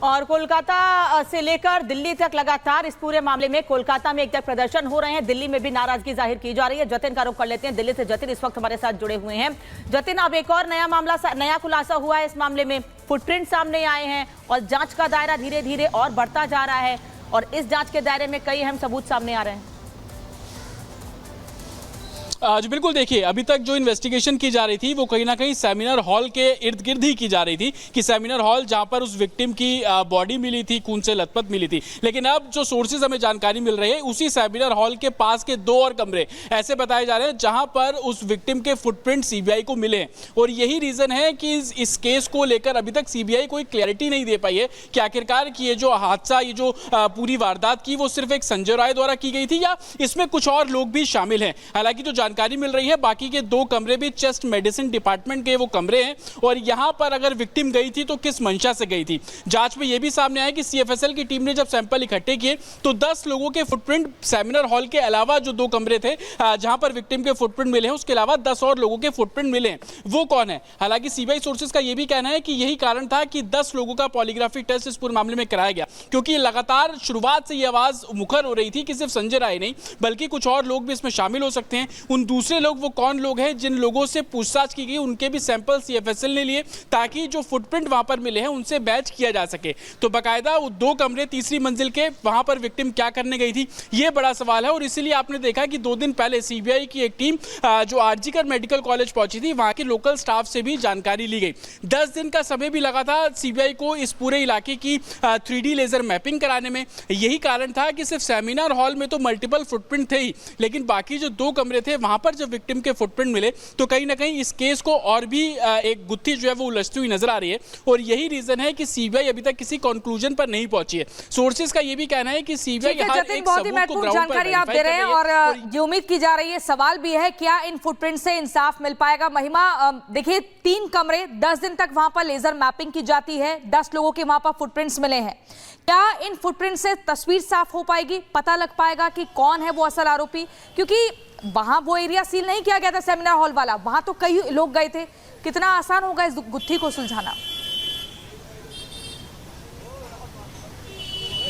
और कोलकाता से लेकर दिल्ली तक लगातार इस पूरे मामले में कोलकाता में एक तरफ प्रदर्शन हो रहे हैं, दिल्ली में भी नाराजगी जाहिर की जा रही है। जतिन का रुख कर लेते हैं दिल्ली से। जतिन इस वक्त हमारे साथ जुड़े हुए हैं। जतिन, अब एक और नया खुलासा हुआ है इस मामले में, फुटप्रिंट सामने आए हैं और जांच का दायरा धीरे धीरे और बढ़ता जा रहा है और इस जांच के दायरे में कई अहम सबूत सामने आ रहे हैं। जी बिल्कुल, देखिए अभी तक जो इन्वेस्टिगेशन की जा रही थी वो कहीं ना कहीं सेमिनार हॉल के इर्द गिर्द ही की जा रही थी कि सेमिनार हॉल जहां पर उस विक्टिम की बॉडी मिली थी, खून से लथपथ मिली थी। लेकिन अब जो सोर्सेज हमें जानकारी मिल रही है उसी सेमिनार हॉल के पास के 2 और कमरे ऐसे बताए जा रहे हैं जहां पर उस विक्टिम के फुटप्रिंट सीबीआई को मिले। और यही रीजन है कि इस केस को लेकर अभी तक सीबीआई कोई क्लैरिटी नहीं दे पाई है कि आखिरकार की ये जो हादसा, ये जो पूरी वारदात की वो सिर्फ एक संजय राय द्वारा की गई थी या इसमें कुछ और लोग भी शामिल हैं। हालांकि जो जानकारी मिल रही है बाकी के 2 कमरे भी चेस्ट मेडिसिन डिपार्टमेंट के वो कमरे हैं और यहां पर अगर विक्टिम गई थी तो किस मंशा से गई थी। जांच में यह भी सामने आया कि सीएफएसएल की टीम ने जब सैंपल इकट्ठे किए तो 10 लोगों के फुटप्रिंट सेमिनार हॉल के अलावा जो 2 कमरे थे जहां पर विक्टिम के फुटप्रिंट मिले हैं उसके अलावा 10 और लोगों के फुटप्रिंट मिले हैं। वो कौन है? हालांकि सीबीआई सोर्सेज का यह भी कहना है कि यही कारण था कि 10 लोगों का पॉलीग्राफी टेस्ट इस पूरे मामले में कराया गया, क्योंकि लगातार शुरुआत से यह आवाज मुखर हो रही थी कि सिर्फ संजय राय नहीं बल्कि कुछ और लोग भी इसमें शामिल हो सकते हैं। उन दूसरे लोग वो कौन लोग हैं जिन लोगों से पूछताछ की गई उनके भी सैंपल सीएफएसएल ने लिए ताकि जो फुटप्रिंट वहां पर मिले हैं उनसे मैच किया जा सके। तो बाकायदा वो 2 कमरे तीसरी मंजिल के वहां पर विक्टिम क्या करने गई थी ये बड़ा सवाल है। और इसीलिए आपने देखा कि 2 दिन पहले सीबीआई की एक टीम जो आरजीकर मेडिकल कॉलेज पहुंची थी वहां के लोकल स्टाफ से भी जानकारी ली गई। 10 दिन का समय भी लगा था सीबीआई को इस पूरे इलाके की 3D लेजर मैपिंग कराने में। यही कारण था कि सिर्फ सेमिनार हॉल में तो मल्टीपल फुटप्रिंट थे ही, लेकिन बाकी जो 2 कमरे थे वहां पर जब विक्टिम के फुटप्रिंट मिले तो कहीं ना कहीं इस केस को और भी एक गुत्थी जो है वो उलझती हुई नजर आ रही है। और यही रीजन है कि सीबीआई अभी तक किसी कंक्लूजन पर नहीं पहुंची है। सोर्सेज का ये भी कहना है कि सीबीआई बहुत ही महत्वपूर्ण जानकारी आप दे रहे हैं और ये उम्मीद की जा रही है, सवाल भी है क्या इन फुटप्रिंट से इंसाफ मिल पाएगा। महिमा, देखिए 3 कमरे 10 दिन तक वहां पर लेजर मैपिंग की जाती है, 10 लोगों के वहां पर फुटप्रिंट्स मिले हैं। क्या इन फुटप्रिंट से तस्वीर साफ हो पाएगी, पता लग पाएगा कि कौन है वो असल आरोपी? क्योंकि वहां वो एरिया सील नहीं किया गया था सेमिनार हॉल वाला, वहां तो कई लोग गए थे। कितना आसान होगा इस गुत्थी को सुलझाना?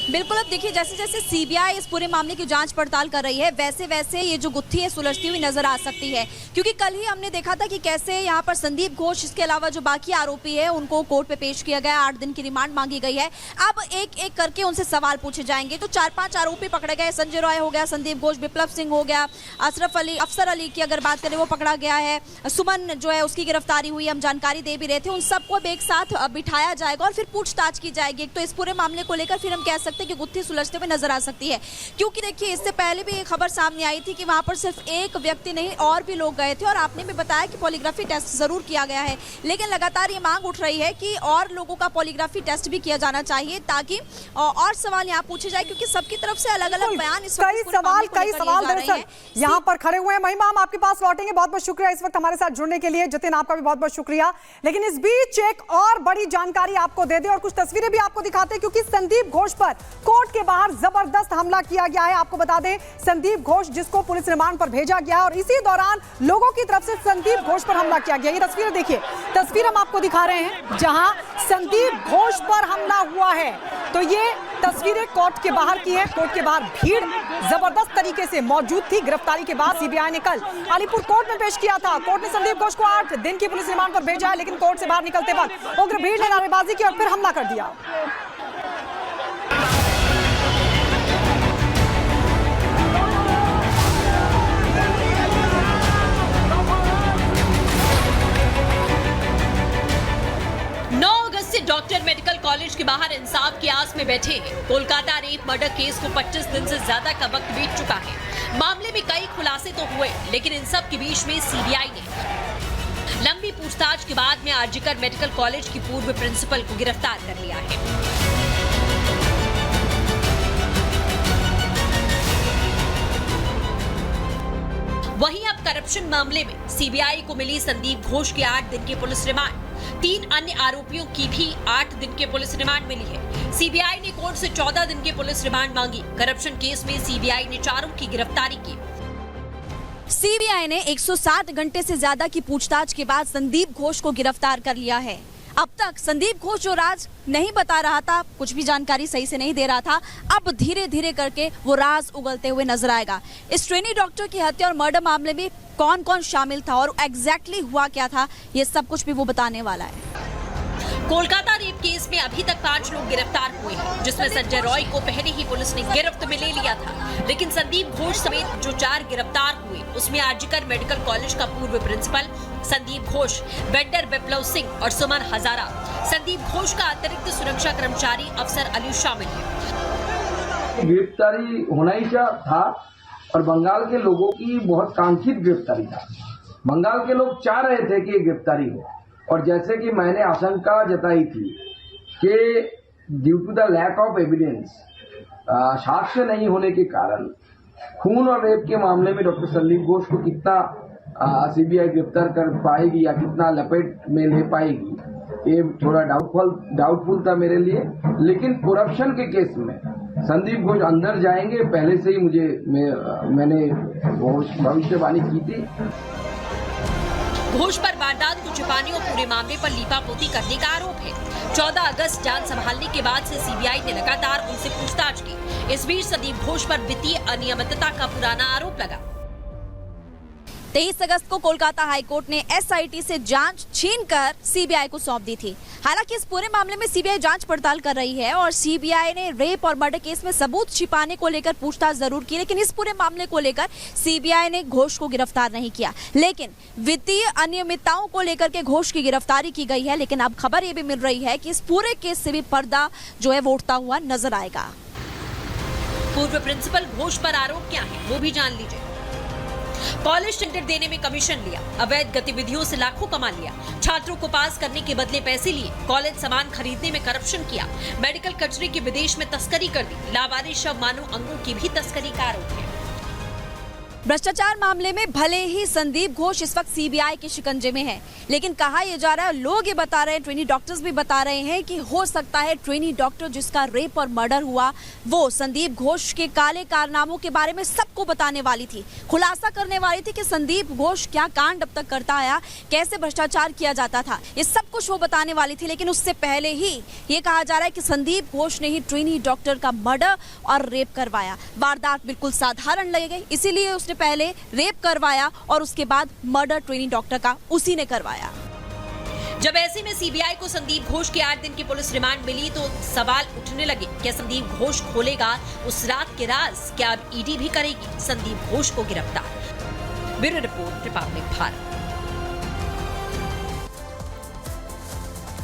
बिल्कुल, अब देखिए जैसे जैसे सीबीआई इस पूरे मामले की जांच पड़ताल कर रही है वैसे वैसे ये जो गुत्थी है सुलझती हुई नजर आ सकती है। क्योंकि कल ही हमने देखा था कि कैसे यहाँ पर संदीप घोष इसके अलावा जो बाकी आरोपी है उनको कोर्ट पे पेश किया गया, 8 दिन की रिमांड मांगी गई है। अब एक एक करके उनसे सवाल पूछे जाएंगे। तो 4-5 आरोपी पकड़े गए, संजय राय हो गया, संदीप घोष, विप्लव सिंह हो गया, अफसर अली की अगर बात करें वो पकड़ा गया है, सुमन जो है उसकी गिरफ्तारी हुई, हम जानकारी दे भी रहे थे। उन सबको एक साथ बिठाया जाएगा और फिर पूछताछ की जाएगी। तो इस पूरे मामले को लेकर फिर हम कह सकते कि गुत्थी सुलझते हुए नजर आ सकती है। क्योंकि देखिए इससे पहले भी एक खबर सामने आई थी कि वहां पर सिर्फ एक व्यक्ति नहीं और भी लोग गए थे और आपने भी बताया कि पॉलीग्राफी टेस्ट जरूर किया गया है, लेकिन लगातार ये मांग उठ रही है कि और लोगों का पॉलीग्राफी टेस्ट भी किया जाना चाहिए ताकि और सवाल यहाँ पूछे जाए, क्योंकि सबकी तरफ से अलग अलग बयान इस कई सवाल दरअसल यहाँ पर खड़े हुए हैं। महिमा, हम आपके पास लौटेंगे, बहुत बहुत शुक्रिया इस वक्त हमारे साथ जुड़ने के लिए। जतिन, आपका भी बहुत बहुत शुक्रिया। लेकिन इस बीच एक और बड़ी जानकारी आपको दे दे और कुछ तस्वीरें भी आपको दिखाते हैं, क्योंकि संदीप घोष पर कोर्ट के बाहर जबरदस्त हमला किया गया है। आपको बता दें संदीप घोष जिसको पुलिस रिमांड पर भेजा गया और इसी दौरान लोगों की तरफ से संदीप घोष पर हमला किया गया। ये तस्वीरें देखिए, तस्वीर हम आपको दिखा रहे हैं जहां संदीप घोष पर हमला हुआ है। तो ये तस्वीरें कोर्ट के बाहर की है। कोर्ट के बाहर भीड़ जबरदस्त तरीके से मौजूद थी। गिरफ्तारी के बाद सीबीआई ने कल अलीपुर कोर्ट में पेश किया था। कोर्ट ने संदीप घोष को 8 दिन की पुलिस रिमांड पर भेजा है, लेकिन कोर्ट से बाहर निकलते वक्त उग्र भीड़ ने नारेबाजी की और फिर हमला कर दिया। डॉक्टर मेडिकल कॉलेज के बाहर इंसाफ की आस में बैठे कोलकाता रेप मर्डर केस को 25 दिन से ज्यादा का वक्त बीत चुका है। मामले में कई खुलासे तो हुए, लेकिन इन सब के बीच में सीबीआई ने लंबी पूछताछ के बाद में आरजीकर मेडिकल कॉलेज की पूर्व प्रिंसिपल को गिरफ्तार कर लिया है। वहीं अब करप्शन मामले में सीबीआई को मिली संदीप घोष की 8 दिन की पुलिस रिमांड, 3 अन्य आरोपियों की भी 8 दिन की पुलिस रिमांड मिली है। सीबीआई ने कोर्ट से 14 दिन की पुलिस रिमांड मांगी। करप्शन केस में सीबीआई ने 4 की गिरफ्तारी की। सीबीआई ने 107 घंटे से ज्यादा की पूछताछ के बाद संदीप घोष को गिरफ्तार कर लिया है। अब तक संदीप घोष जो राज नहीं बता रहा था, कुछ भी जानकारी सही से नहीं दे रहा था, अब धीरे धीरे करके वो राज उगलते हुए नजर आएगा। इस ट्रेनी डॉक्टर की हत्या और मर्डर मामले में कौन कौन शामिल था और एग्जैक्टली हुआ क्या था, ये सब कुछ भी वो बताने वाला है। कोलकाता रेप केस में अभी तक 5 लोग गिरफ्तार हुए हैं, जिसमें संजय रॉय को पहले ही पुलिस ने गिरफ्त में ले लिया था। लेकिन संदीप घोष समेत जो 4 गिरफ्तार हुए, उसमें आरजीकर मेडिकल कॉलेज का पूर्व प्रिंसिपल संदीप घोष, वेंडर विप्लव सिंह और सुमन हजारा। संदीप घोष का अतिरिक्त सुरक्षा कर्मचारी अफसर अली शामिल है। गिरफ्तारी होना ही था और बंगाल के लोगों की बहुत कांक्षित गिरफ्तारी था। बंगाल के लोग चाह रहे थे कि गिरफ्तारी हो, और जैसे कि मैंने आशंका जताई थी कि due to the lack of evidence, साक्ष्य नहीं होने के कारण खून और रेप के मामले में डॉक्टर संदीप घोष को कितना सीबीआई गिरफ्तार कर पाएगी या कितना लपेट में ले पाएगी, ये थोड़ा डाउटफुल था मेरे लिए। लेकिन करप्शन के केस में संदीप घोष अंदर जाएंगे, पहले से ही मैंने भविष्यवाणी की थी। घोष पर वारदात को छिपाने और पूरे मामले पर लीपापोती करने का आरोप है। 14 अगस्त जान संभालने के बाद से सीबीआई ने लगातार उनसे पूछताछ की। इस बीच संदीप घोष पर वित्तीय अनियमितता का पुराना आरोप लगा। 23 अगस्त को कोलकाता हाईकोर्ट ने एसआईटी से जांच छीनकर सीबीआई को सौंप दी थी। हालांकि इस पूरे मामले में सीबीआई जांच पड़ताल कर रही है और सीबीआई ने रेप और मर्डर केस में सबूत छिपाने को लेकर पूछताछ जरूर की, लेकिन इस पूरे मामले को लेकर सीबीआई ने घोष को गिरफ्तार नहीं किया। लेकिन वित्तीय अनियमितताओं को लेकर के घोष की गिरफ्तारी की गई है। लेकिन अब खबर ये भी मिल रही है कि इस पूरे केस से भी पर्दा जो है वो उठता हुआ नजर आएगा। पूर्व प्रिंसिपल घोष पर आरोप क्या है, वो भी जान लीजिए। कॉलेज टेंडर देने में कमीशन लिया, अवैध गतिविधियों से लाखों कमा लिया, छात्रों को पास करने के बदले पैसे लिए, कॉलेज सामान खरीदने में करप्शन किया, मेडिकल कचरे की विदेश में तस्करी कर दी, लावारिस शव मानव अंगों की भी तस्करी का आरोप है। भ्रष्टाचार मामले में भले ही संदीप घोष इस वक्त सीबीआई के शिकंजे में है, लेकिन कहा यह जा रहा है, लोग ये बता रहे हैं, ट्रेनी डॉक्टर्स भी बता रहे हैं कि हो सकता है ट्रेनी डॉक्टर जिसका रेप और मर्डर हुआ वो संदीप घोष के काले कारनामों के बारे में सबको बताने वाली थी, खुलासा करने वाली थी कि संदीप घोष क्या कांड अब तक करता आया, कैसे भ्रष्टाचार किया जाता था, ये सब कुछ वो बताने वाली थी। लेकिन उससे पहले ही ये कहा जा रहा है कि संदीप घोष ने ही ट्रेनी डॉक्टर का मर्डर और रेप करवाया। वारदात बिल्कुल साधारण लगेगी, इसीलिए उसने पहले रेप करवाया और उसके बाद मर्डर ट्रेनी डॉक्टर का उसी ने करवाया। जब ऐसे में सीबीआई को संदीप घोष की 8 दिन की पुलिस रिमांड मिली तो सवाल उठने लगे, क्या संदीप घोष खोलेगा उस रात के राज? क्या अब ईडी भी करेगी संदीप घोष को गिरफ्तार? Bureau report, Republic Bharat.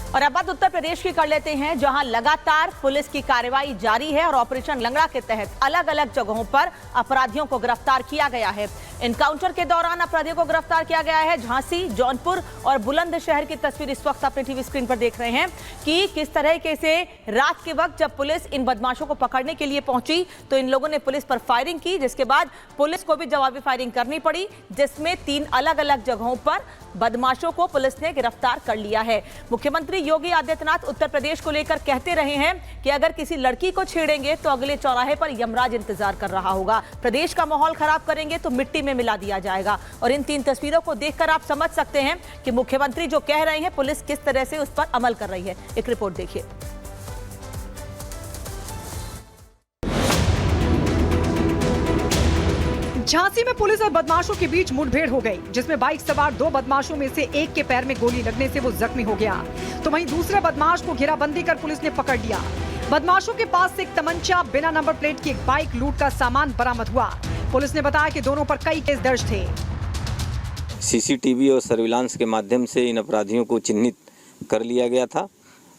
और अब बात उत्तर प्रदेश की कर लेते हैं, जहां लगातार पुलिस की कार्रवाई जारी है और ऑपरेशन लंगड़ा के तहत अलग अलग जगहों पर अपराधियों को गिरफ्तार किया गया है। एनकाउंटर के दौरान अपराधियों को गिरफ्तार किया गया है। झांसी, जौनपुर और बुलंदशहर की तस्वीर इस वक्त अपने टीवी स्क्रीन पर देख रहे हैं कि किस तरह से रात के वक्त जब पुलिस इन बदमाशों को पकड़ने के लिए पहुंची तो इन लोगों ने पुलिस पर फायरिंग की, जिसके बाद पुलिस को भी जवाबी फायरिंग करनी पड़ी, जिसमें 3 अलग अलग जगहों पर बदमाशों को पुलिस ने गिरफ्तार कर लिया है। मुख्यमंत्री योगी आदित्यनाथ उत्तर प्रदेश को लेकर कहते रहे हैं कि अगर किसी लड़की को छेड़ेंगे तो अगले चौराहे पर यमराज इंतजार कर रहा होगा, प्रदेश का माहौल खराब करेंगे तो मिट्टी में मिला दिया जाएगा। और इन 3 तस्वीरों को देखकर आप समझ सकते हैं कि मुख्यमंत्री जो कह रहे हैं पुलिस किस तरह से उस पर अमल कर रही है। एक रिपोर्ट देखिए। झांसी में पुलिस और बदमाशों के बीच मुठभेड़ हो गई, जिसमें बाइक सवार 2 बदमाशों में से एक के पैर में गोली लगने से वो जख्मी हो गया, तो वहीं दूसरे बदमाश को घेराबंदी कर पुलिस ने पकड़ लिया। बदमाशों के पास से एक तमंचा, बिना नंबर प्लेट की एक बाइक, लूट का सामान बरामद हुआ। पुलिस ने बताया कि दोनों पर कई केस दर्ज थे। सीसीटीवी और सर्विलांस के माध्यम से इन अपराधियों को चिन्हित कर लिया गया था।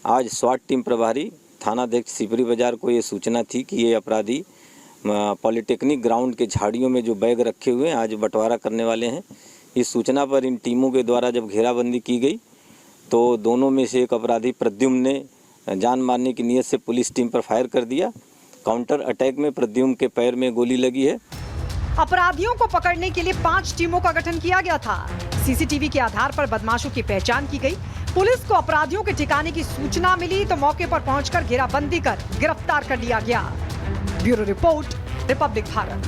आज स्वाट टीम प्रभारी थानाध्यक्ष सिपरी बाजार को ये सूचना थी कि ये अपराधी पॉलिटेक्निक ग्राउंड के झाड़ियों में जो बैग रखे हुए हैं आज बंटवारा करने वाले हैं। इस सूचना पर इन टीमों के द्वारा जब घेराबंदी की गई तो दोनों में से एक अपराधी प्रद्युम्न ने जान मारने की नीयत से पुलिस टीम पर फायर कर दिया। काउंटर अटैक में प्रद्युम्न के पैर में गोली लगी है। अपराधियों को पकड़ने के लिए 5 टीमों का गठन किया गया था। सीसीटीवी के आधार पर बदमाशों की पहचान की गई। पुलिस को अपराधियों के ठिकाने की सूचना मिली तो मौके पर पहुंचकर घेराबंदी कर गिरफ्तार कर लिया गया। Bureau report, Republic Bharat.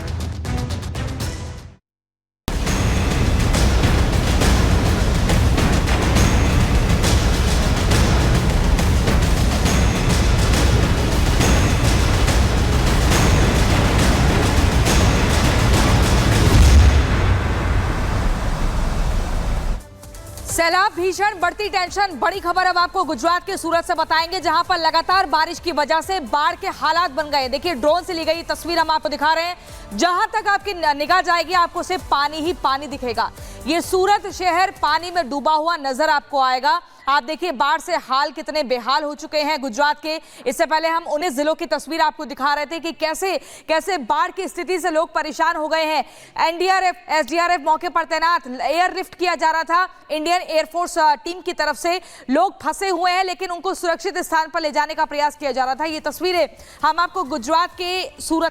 सैलाब भीषण, बढ़ती टेंशन। बड़ी खबर अब आपको गुजरात के सूरत से बताएंगे, जहां पर लगातार बारिश की वजह से बाढ़ के हालात बन गए। देखिए ड्रोन से ली गई तस्वीर हम आपको दिखा रहे हैं। जहां तक आपकी निगाह जाएगी आपको सिर्फ पानी ही पानी दिखेगा। ये सूरत शहर पानी में डूबा हुआ नजर आपको आएगा। आप देखिए बाढ़ से हाल कितने बेहाल हो चुके हैं गुजरात के। इससे पहले हम उन्हीं जिलों की तस्वीर आपको दिखा रहे थे कि कैसे कैसे बाढ़ की स्थिति से लोग परेशान हो गए हैं। एनडीआरएफ, एसडीआरएफ मौके पर तैनात, एयर लिफ्ट किया जा रहा था इंडियन एयरफोर्स टीम की तरफ से। लोग फंसे हुए हैं लेकिन उनको सुरक्षित स्थान पर ले जाने का प्रयास किया जा रहा था। ये तस्वीरें हम आपको गुजरात के सूरत